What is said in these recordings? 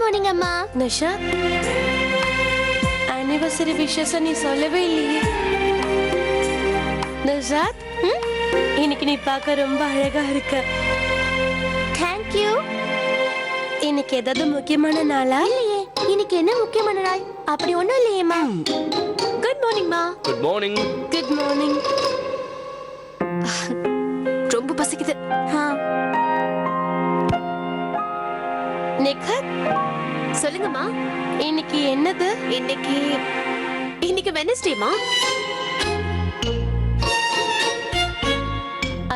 Morning அம்மா. Nisha, anniversary wishes நீ சொல்லவே இல்லையே. நிஷா, இன்னைக்கு நீ பார்க்க ரொம்ப அழகா இருக்க. Thank you. இன்னைக்கு ஏதாவது முக்கியமான நாளா? இல்லையே, இன்னைக்கு என்ன முக்கியமான நாள்? அப்படி ஒண்ணும் இல்லையேம்மா. குட் மார்னிங் மா. Good morning. Good morning. ரொம்ப பசிக்குது. நிக்கத், சொல்லுங்கம்மா. இன்னைக்கு என்னது? இன்னைக்கு வெனஸ்டேமா?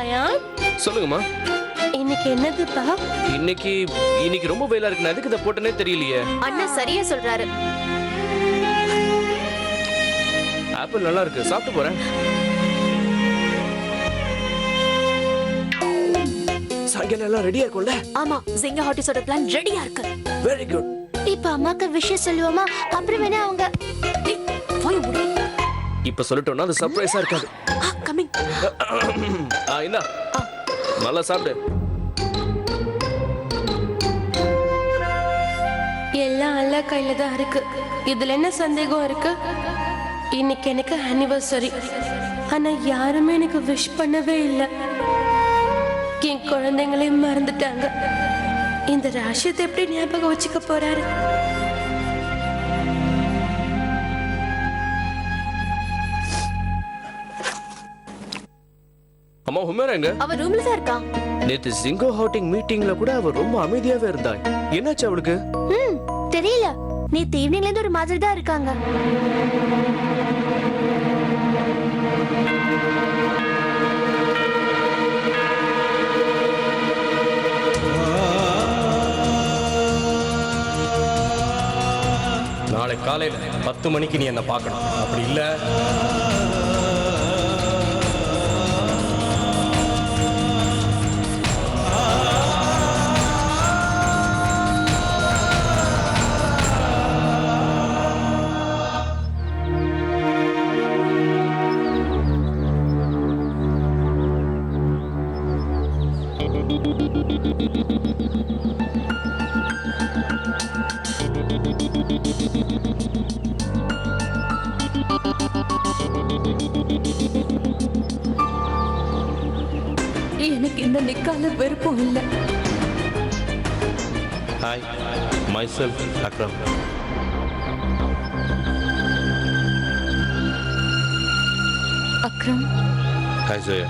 அயான், சொல்லுங்கம்மா. இன்னைக்கு என்னதுப்பா? இன்னைக்கு ரொம்ப வெயிலா இருக்கு. எதுக்கு இதை போட்டனே தெரியலையே. அண்ணா சரியா சொல்றாரு. ஆப்பிள் நல்லா இருக்கு, சாப்பிட்டு போறேன். சாயங்காலம் எல்லாம் ரெடியா இருக்கும்ல? ஆமா, சிங்கா ஹாட்டிஸோட பிளான் ரெடியா இருக்கு. Very good. இப்ப அம்மாக்கு விஷயம் சொல்லுவோமா? அப்புறம் வேணா அவங்க போய் முடி. இப்ப சொல்லிட்டோம்னா அது சர்ப்ரைஸா இருக்காது. கமிங். இந்தா, நல்லா சாப்பிடு. எல்லாம் அல்ல கையில தான் இருக்கு. இதுல என்ன சந்தேகம் இருக்கு? இன்னைக்கு எனக்கு ஆனிவர்சரி, ஆனா யாருமே எனக்கு விஷ் பண்ணவே இல்லை. என் குழந்தைங்களையும் மறந்துட்டாங்க. இந்த ராஷ்யத்தை எப்படி ஞாபகம் வச்சுக்க போறாரு? அம்மா ஹுமேரா எங்க? அவ ரூம்ல தான் இருக்கா. நேத்து ஜிங்கோ ஹாட்டிங் மீட்டிங்ல கூட அவ ரொம்ப அமைதியாவே இருந்தாய். என்னாச்சு அவளுக்கு? தெரியல, நேத்து ஈவினிங்ல இருந்து ஒரு மாதிரி தான் இருக்காங்க. நாளை காலையில் 10 மணிக்கு நீ என்ன பார்க்கணும். அப்படி இல்லை எனக்கு இந்த நிக்கால வெறுப்பும் இல்லை. Hi, myself Akram. Akram, hi Joya.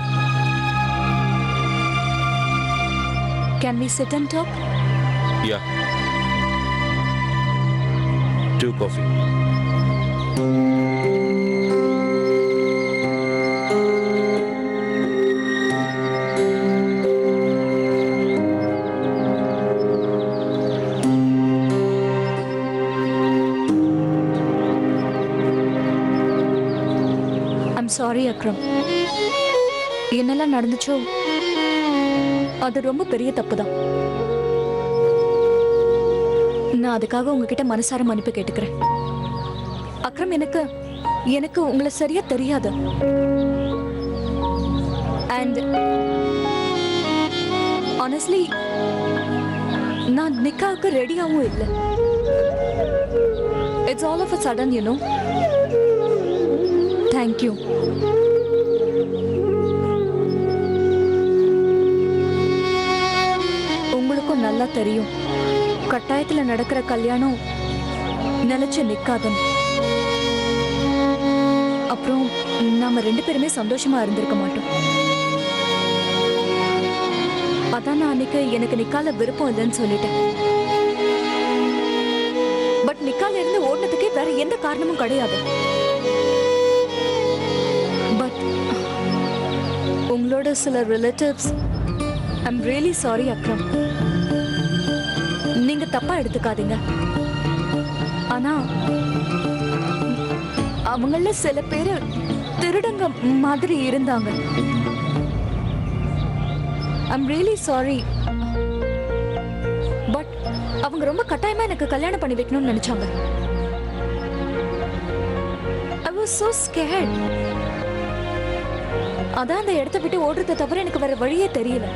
can we sit and talk? Yeah, 2 coffee. I'm sorry Akram. என்னெல்லாம் நடந்துச்சோ அது ரொம்ப பெரிய தப்பு தான். நான் அதுக்காக உங்ககிட்ட மனசார மன்னிப்பு கேட்டுக்கிறேன். அக்ரம், எனக்கு உங்களை சரியா தெரியாது. அண்ட் ஆனஸ்ட்லி நான் நிக்காவுக்கு ரெடியாகவும் இல்லை. It's all of a sudden, you know. Thank you. உங்களுக்கும் நல்லா தெரியும், கட்டாயத்துல நடக்கிற கல்யாணம் நிலைச்சு நிக்காதுன்னு. அப்புறம் நாம 2 பேருமே சந்தோஷமா இருந்திருக்க மாட்டோம். அதான் நான் அன்னைக்கு எனக்கு நிக்கால விருப்பம் இல்லைன்னு சொல்லிட்டேன். பட் நிக்கால இருந்து ஓடுனதுக்கே வேற எந்த காரணமும் கிடையாது. பட் உங்களோட சில relatives, I'm really sorry Akram. நீங்க தப்பா எடுத்துக்காதீங்க. ஆனா அவங்கள சில பேரு திருடங்க மாதிரி இருந்தாங்க. I'm really sorry. பட் அவங்க ரொம்ப கட்டாயமா எனக்கு கல்யாணம் பண்ணி வைக்கணும்னு நினைச்சாங்க. I was so scared. அதான் அந்த இடத்தை விட்டு ஓடுறதை தவிர எனக்கு வேற வழியே தெரியல.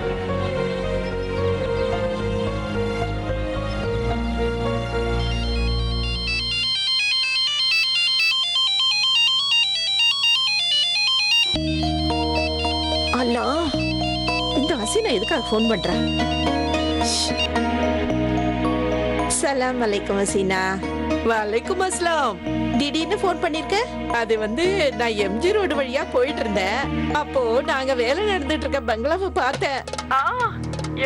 உனக்கு ஃபோன் பண்றேன். சலாம் அலைக்கும் ஹசீனா. வலைக்கும் அஸ்லாம். திடீர்னு ஃபோன் பண்ணிருக்க? அது நான் எம்ஜி ரோடு வழியா போயிட்டு இருந்தேன். அப்போ நாங்க வேலை நடந்துட்டு இருக்க பங்களாவை பார்த்தேன்.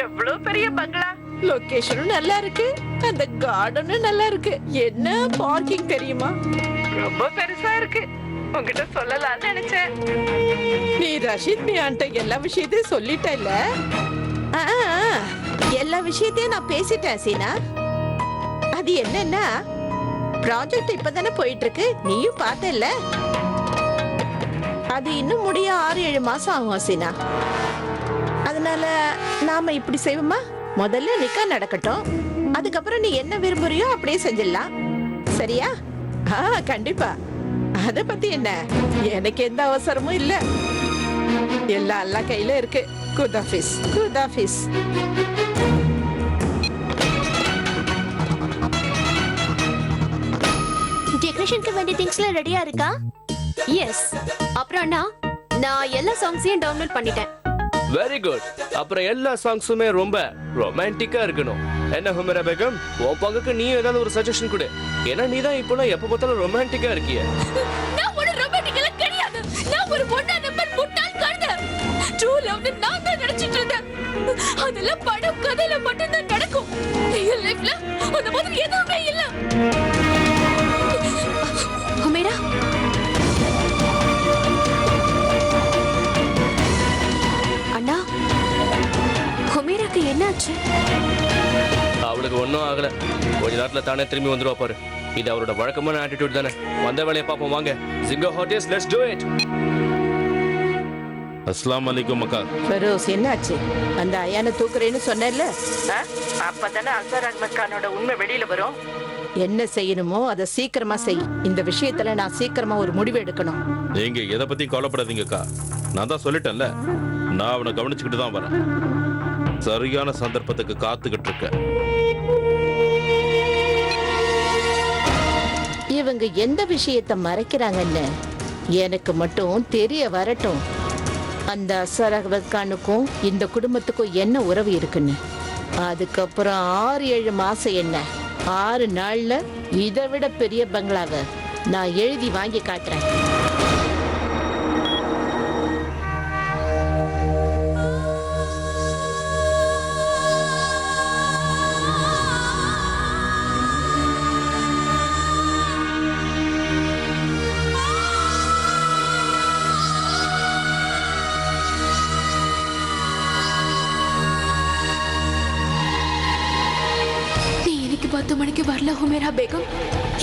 எவ்வளவு பெரிய பங்களா! லொகேஷனும் நல்லா இருக்கு, அந்த கார்டனும் நல்லா இருக்கு. என்ன பார்க்கிங் தெரியுமா? ரொம்ப பெருசா இருக்கு. உங்ககிட்ட சொல்லலாம்னு நினைச்சேன். நீ ரஷீத் மியான்ட்ட எல்லா விஷயத்தையும் சொல்லிட்டல? ஆ, எல்லா விஷயத்தையும் நான் பேசிட்டேன் ஹசீனா. அது என்னன்னா, ப்ராஜெக்ட் இப்பதானே போயிட்டு இருக்கு, நீயும் பார்த்தல. அது இன்னும் முடிய 6-7 மாசம் ஆகும் ஹசீனா. அதனால நாம இப்படி செய்வோமா, முதல்ல நிக்கா நடக்கட்டும், அதுக்கப்புறம் நீ என்ன விரும்புறியோ அப்படியே செஞ்சிடலாம். சரியா? கண்டிப்பா. அத பத்தி என்ன, எனக்கு எந்த அவசரமும் இல்ல. எல்லாம் அல்லாஹ் கையில இருக்கு. குதாஃபிஸ். குதாஃபிஸ். டெக்கரேஷனுக்கு வேண்டிய திங்ஸ்லாம் ரெடியா இருக்கா? எஸ். அப்புறம் அண்ணா, நான் எல்லா சாங்ஸையும் டவுன்லோட் பண்ணிட்டேன். Very good. அப்புறம் எல்லா சாங்ஸுமே ரொம்ப ரொமான்டிக்கா இருக்கணும். என்ன ஹுமரா பேகம், உன் பங்குக்கு நீ ஏதாவது ஒரு சஜஷன் கொடு. ஏன்னா நீ தான் இப்போ எப்ப பார்த்தாலும் ரொமான்டிக்கா இருக்கிய. நான் ஒரு ரொமான்டிக்கல கிடையாது. நான் ஒரு ஒண்ணா நம்பர் முட்டாள் கழுதை. ட்ரூ லவ்னு நான் தான் நினைச்சிட்டு இருந்தேன். அதெல்லாம் படம் கதையில மட்டும் தான் நடக்கும். ரியல் லைஃப்ல அந்த மாதிரி எதுவுமே இல்ல. ஹுமேரா, அண்ணா, ஹுமேராக்கு என்னாச்சு? அவளுக்கு ஒன்றும் ஆகல. கொஞ்ச நேரத்துல தானே திரும்பி வந்துருவா பாரு. இது அவரோட வழக்கமான ஆட்டிடியூட் தானே. வந்த வேலையை பார்ப்போம் வாங்க. ஜிங்கோ ஹாட்டஸ், லெட்ஸ் டு இட். அஸ்ஸலாமு அலைக்கும் அக்கா. ஃபெரோஸ், என்னாச்சு? அந்த அயானை தூக்குறேன்னு சொன்னேன்ல, அப்பதானே அசர் அஹ்மத் கானோட உண்மை வெளியில வரும். என்ன செய்யணுமோ அதை சீக்கிரமா செய். இந்த விஷயத்துல நான் சீக்கிரமா ஒரு முடிவு எடுக்கணும். நீங்க எதை பத்தியும் கவலைப்படாதீங்கக்கா. நான் தான் சொல்லிட்டேன்ல, நான் அவனை கவனிச்சுக்கிட்டு தான் வரேன். சரியான சந்தர்ப்பத்துக்கு காத்துக்கிட்டு இருக்கேன். இவங்க எந்த விஷயத்தை மறைக்கிறாங்கன்னு எனக்கு மட்டும் தெரிய வரட்டும். அந்த அசர் அஹ்மத் கானுக்கும் இந்த குடும்பத்துக்கும் என்ன உறவு இருக்குன்னு. அதுக்கப்புறம் 6-7 மாசம் என்ன, 6 நாள்ல இதை விட பெரிய பங்களாவை நான் எழுதி வாங்கி காட்டுறேன். நீ இன்னைக்கு 10 மணிக்கு வரல ஹுமேரா பேகம்.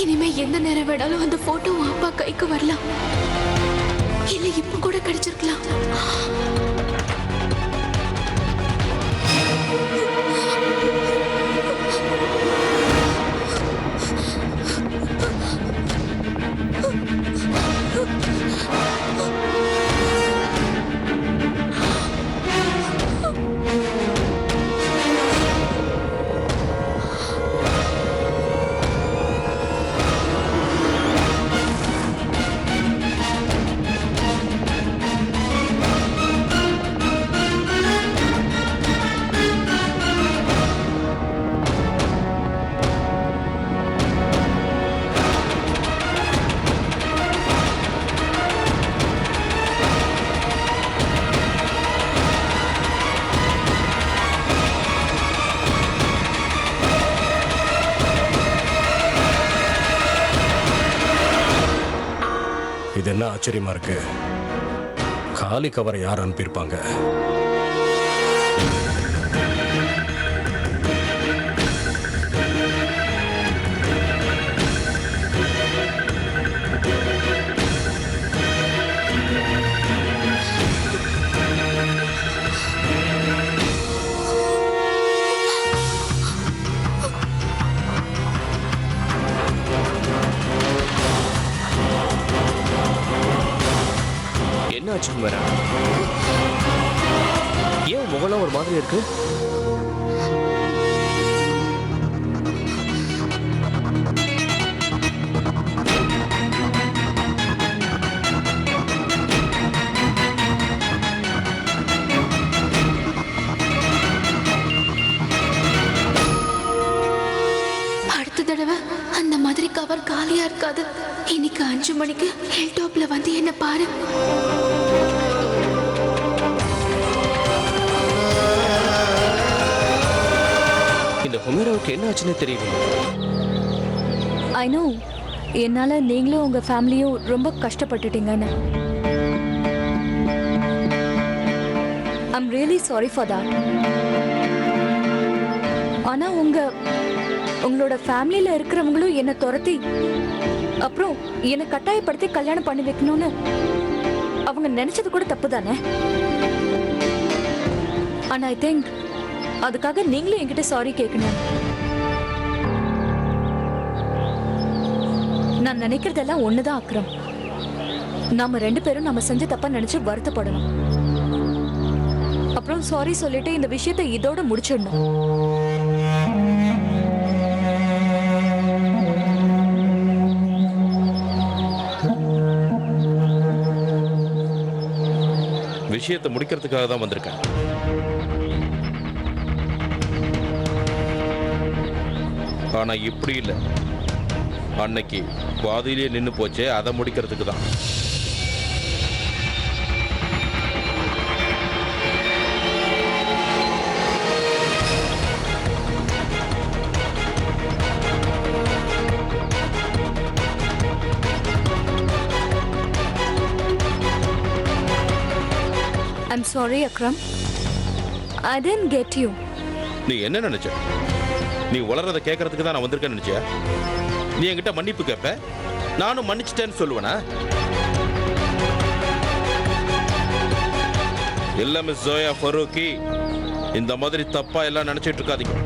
இனிமே எந்த நேரம் வேணாலும் அந்த போட்டோ அப்பா கைக்கு வரலாம். இல்ல இப்ப கூட கிடைச்சிருக்கலாம். இது என்ன ஆச்சரியமா இருக்கு? காலி கவரை யார் அனுப்பியிருப்பாங்க? என்ன ஆச்சு ஹுமரா? ஏன் முகலாம் ஒரு மாதிரி இருக்கு? மாதிரி கவர் காலியா இருக்காது. இன்னைக்கு 5 மணிக்கு ஹில் டாப்ல வந்து என்ன பாரு. இந்த ஹுமேராவுக்கு என்ன ஆச்சுன்னு தெரியல. ஐ நோ, என்னால நீங்களும் உங்க ஃபேமிலியும் ரொம்ப கஷ்டப்பட்டுட்டீங்கன்னு. I'm really sorry for that. ஆனா உங்களோட ஃபேமிலியில இருக்கிறவங்களும் என்னை துரத்தி அப்புறம் என்னை கட்டாயப்படுத்தி கல்யாணம் பண்ணி வைக்கணும்னு அவங்க நினைச்சது கூட தப்பு தானே. ஆனா ஐ திங்க் அதுக்காக நீங்களும் என்கிட்ட சாரி கேட்கணும். நான் நினைக்கிறதெல்லாம் ஒண்ணுதான் அக்ரம். நாம 2 பேரும் நம்ம செஞ்ச தப்பா நினைச்சு வருத்தப்படணும். அப்புறம் சாரி சொல்லிட்டு இந்த விஷயத்தை இதோட முடிச்சிடணும். விஷயத்தை முடிக்கிறதுக்காக தான் வந்திருக்கேன். ஆனா இப்படி இல்லை. அன்னைக்கு பாதியிலே நின்று போச்சே, அதை முடிக்கிறதுக்கு தான். I'm sorry, Akram. I didn't get you. நீ என்ன நினைச்ச? நீ வளர்றதை கேட்கறதுக்கு தான் நான் வந்திருக்கேன்னு நினைச்சியா? நீ என்கிட்ட மன்னிப்பு கேட்ப, நானும் மன்னிச்சிட்டேன்னு சொல்லுவேனா? இல்ல மிஸ் ஜோயா ஃபரூக்கி, இந்த மாதிரி தப்பா எல்லாம் நினைச்சிட்டு இருக்காதீங்க.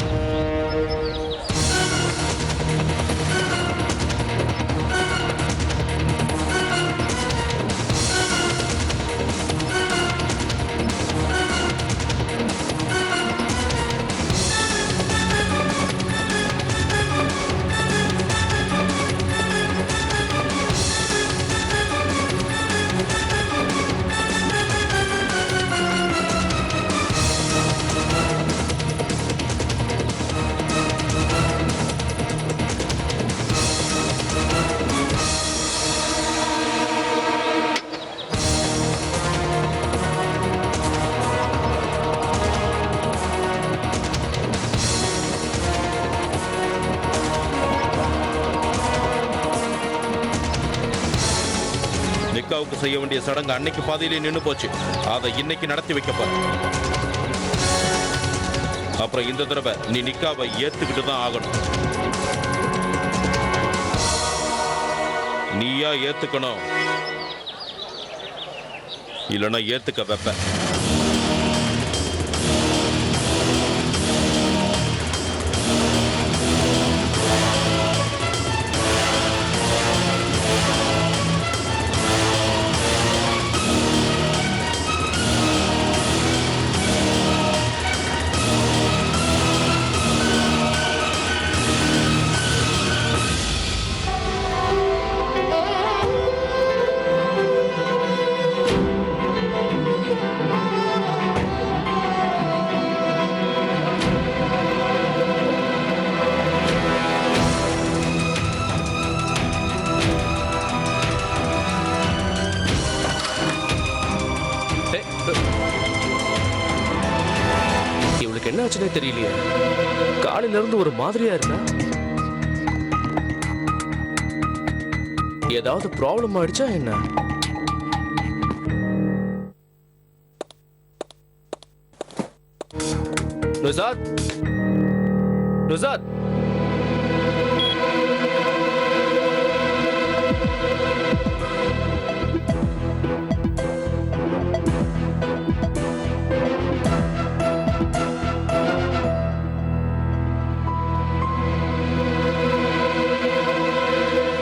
நிக்காவுக்கு செய்ய வேண்டிய சடங்கு அன்னைக்கு பாதியிலே நின்று போச்சு. அதை இன்னைக்கு நடத்தி வைக்க போற. அப்புறம் இந்த தடவை நீ நிக்காவை ஏத்துக்கிட்டு தான் ஆகணும். நீயா ஏத்துக்கணும், இல்லைன்னா ஏத்துக்க வைப்ப. இவளுக்கு என்ன ஆச்சுன்னே தெரியலையே. காலையில இருந்து ஒரு மாதிரியா இருக்கா. ஏதாவது ப்ராப்ளம் ஆயிடுச்சா என்ன? நுசாத், நுசாத்,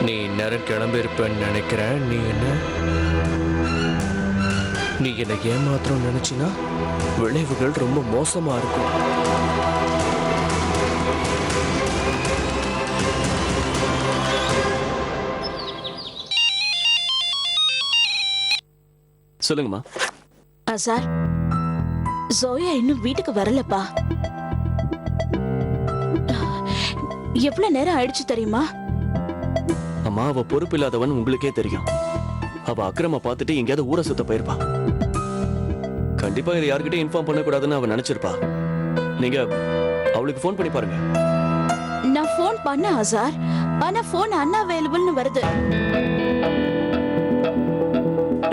நீ நேரம் கிளம்பி இருப்பேன்னு நினைக்கிறேன். நீ என்னை ஏமாத்திரம் நினைச்சினா விளைவுகள் ரொம்ப மோசமா இருக்கும். சொல்லுங்கம்மா. சார், ஜோயா இன்னும் வீட்டுக்கு வரலப்பா. எவ்வளவு நேரம் ஆயிடுச்சு தெரியுமா? அம்மா, அவ பொறுப்பு இல்லாதவன் உங்களுக்கே தெரியும். அவ அக்கிரம பார்த்துட்டு எங்கேயாவது ஊரை சுத்த போயிருப்பா. கண்டிப்பா இதை யார்கிட்டயும் இன்ஃபார்ம் பண்ணக்கூடாதுன்னு அவ நினைச்சிருப்பா. நீங்க அவளுக்கு ஃபோன் பண்ணி பாருங்க. நான் ஃபோன் பண்ண ஆசார், ஆனா ஃபோன் அன்அவைலபிள்னு வருது.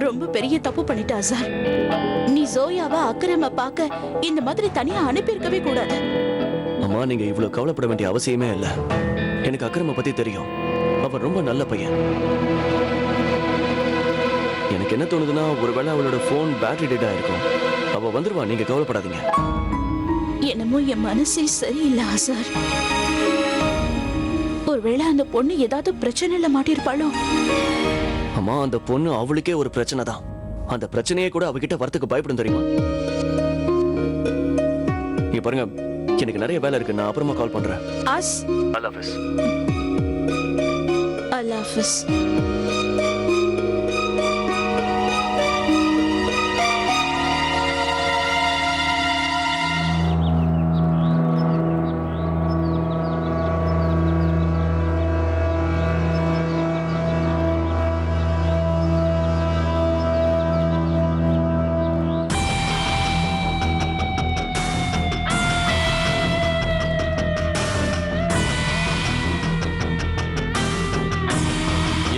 ரொம்ப பெரிய தப்பு பண்ணிட்ட ஆசார். நீ ஜோயாவை அக்கிரம பார்க்க இந்த மாதிரி தனியா அனுப்பியிருக்கவே கூடாது. அம்மா, நீங்க இவ்வளவு கவலைப்பட வேண்டிய அவசியமே இல்ல. எனக்கு அக்கிரம பத்தி தெரியும். அவன் ரொம்ப நல்ல பையன். எனக்கு என்ன தோணுதுன்னா, ஒருவேளை அவளோட போன் பேட்டரி டெட் ஆயிருக்கும். அவ வந்துருவா, நீங்க கவலைப்படாதீங்க. என்னமோ என் மனசே சரியில்லை ஆசார். ஒருவேளை அந்த பொண்ணு ஏதாவது பிரச்சனையில மாட்டிருப்பாளோ? அம்மா, அந்த பொண்ணு அவளுக்கே ஒரு பிரச்சனை தான். அந்த பிரச்சனையே கூட அவகிட்ட வரத்துக்கு பயப்படும் தெரியுமா? இங்க பாருங்க, எனக்கு நிறைய வேலை இருக்கு. நான் அப்புறமா கால் பண்றேன். அல்லாஹ் ஹாஃபிஸ். அல்லாஹ் ஹாஃபிஸ்.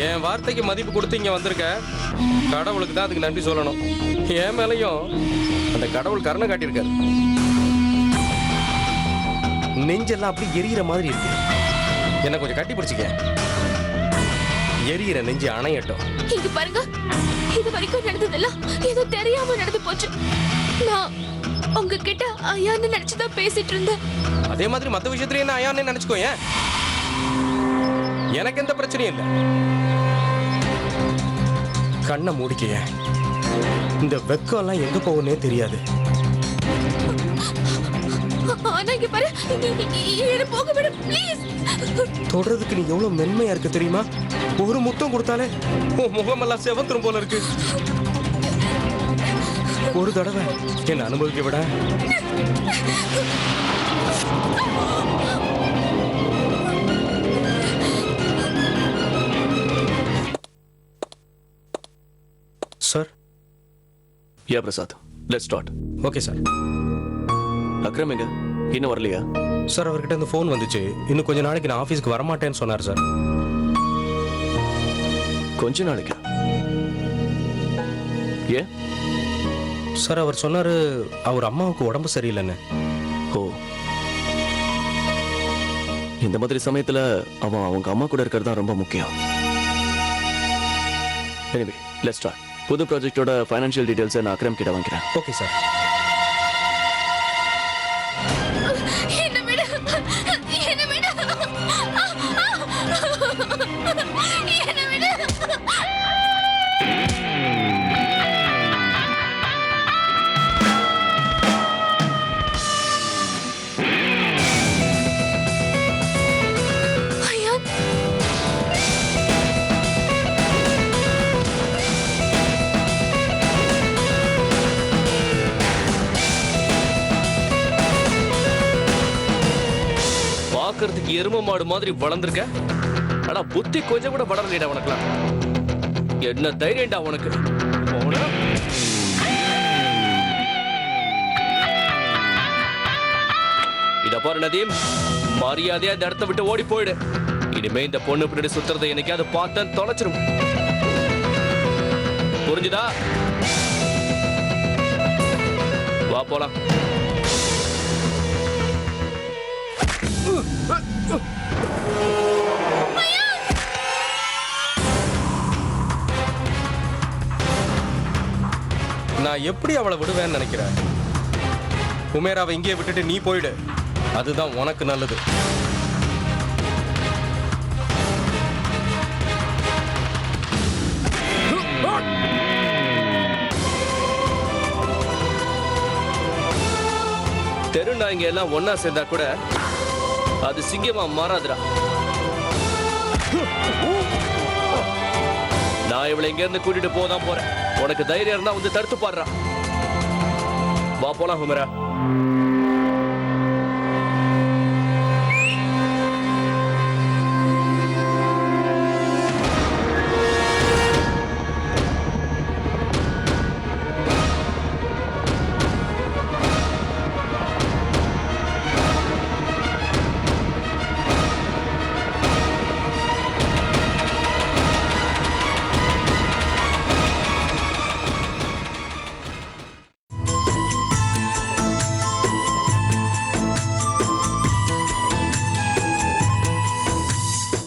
என் வார்த்தைக்கு மதிப்பு கொடுத்து இங்க வந்திருக்க. கடவுளுக்கு தான் அதுக்கு நன்றி சொல்லணும். என் மேலையும் அந்த கடவுள் கருணை காட்டியிருக்காரு. நெஞ்செல்லாம் அப்படி எரியிற மாதிரி இருக்கு. என்ன கொஞ்சம் கட்டி பிடிச்சிக்க. எரியிற நெஞ்சு அணையட்டும். இங்க பாருங்க, இது வரைக்கும் நடந்ததெல்லாம் ஏதோ தெரியாம நடந்து போச்சு. நான் உங்ககிட்ட ஐயான்னு நினைச்சுதான் பேசிட்டு இருந்தேன். அதே மாதிரி மத்த விஷயத்துல என்ன ஐயான்னு நினைச்சுக்கோ. ஏன் எனக்கு எந்த பிரச்சனையும் இல்லை. கண்ணை மூடிக்க. இந்த வெக்கம் எல்லாம் எங்க போகுன்னே தெரியாது. ஆனா இங்க பாரு, என்ன போக விடு ப்ளீஸ். தொடறதுக்கு நீ எவ்வளவு மென்மையா இருக்கு தெரியுமா? ஒரு முத்தம் கொடுத்தாலே உன் முகமெல்லாம் செவந்துரும் போல இருக்கு. ஒரு தடவை என்ன அனுபவிக்க விட. Sir. Yeah Prasad, let's start. Okay sir. Akram எங்க? இன்னும் வரலையா? சார், அவர்கிட்ட இருந்து ஃபோன் வந்துச்சு. இன்னும் கொஞ்ச நாளைக்கு நான் ஆஃபீஸ்க்கு வரமாட்டேன்னு சொன்னார் சார். கொஞ்ச நாளைக்கு? ஏன் சார்? அவர் சொன்னாரு அவர் அம்மாவுக்கு உடம்பு சரியில்லைன்னு. ஓ, இந்த மாதிரி சமயத்துல அவன் அவங்க அம்மா கூட இருக்கிறது தான் ரொம்ப முக்கியம். Anyway, let's start. புது ப்ராஜெக்டோட ஃபைனான்ஷியல் டீடைல்ஸை நான் அக்ரம் கிட்ட வாங்கிக்கிறேன். Okay sir. என்ன விடு, என்ன விடு, என்ன விடு. ஐயா, பாக்குறதுக்கு எரும மாடு மாதிரி வளர்ந்துருக்க. ஆனா புத்தி கொஞ்சம் கூட வளரலடா உனக்குலாம். என்ன தைரியம்டா உனக்கு? இத பாரு நதீம், மரியாதையா இந்த இடத்த விட்டு ஓடி போயிடு. இனிமே இந்த பொண்ணு பின்னாடி சுத்துறதை என்னைக்காவது பார்த்தேன் தொலைச்சிரும். புரிஞ்சுதா? வா போலாம். நான் எப்படி அவளை விடுவேன்னு நினைக்கிறேன்? உமேராவை இங்கேயே விட்டுட்டு நீ போயிடு. அதுதான் உனக்கு நல்லது. தெருநாய்ங்க எல்லாம் ஒன்னா சேர்ந்தா கூட அது சிங்கமா மாறாதுடா. நான் இவளை இங்க இருந்து கூட்டிட்டு போதான் போறேன். உனக்கு தைரியம் இருந்தா வந்து தடுத்து பாடுறா. வா போலாம் ஹுமரா.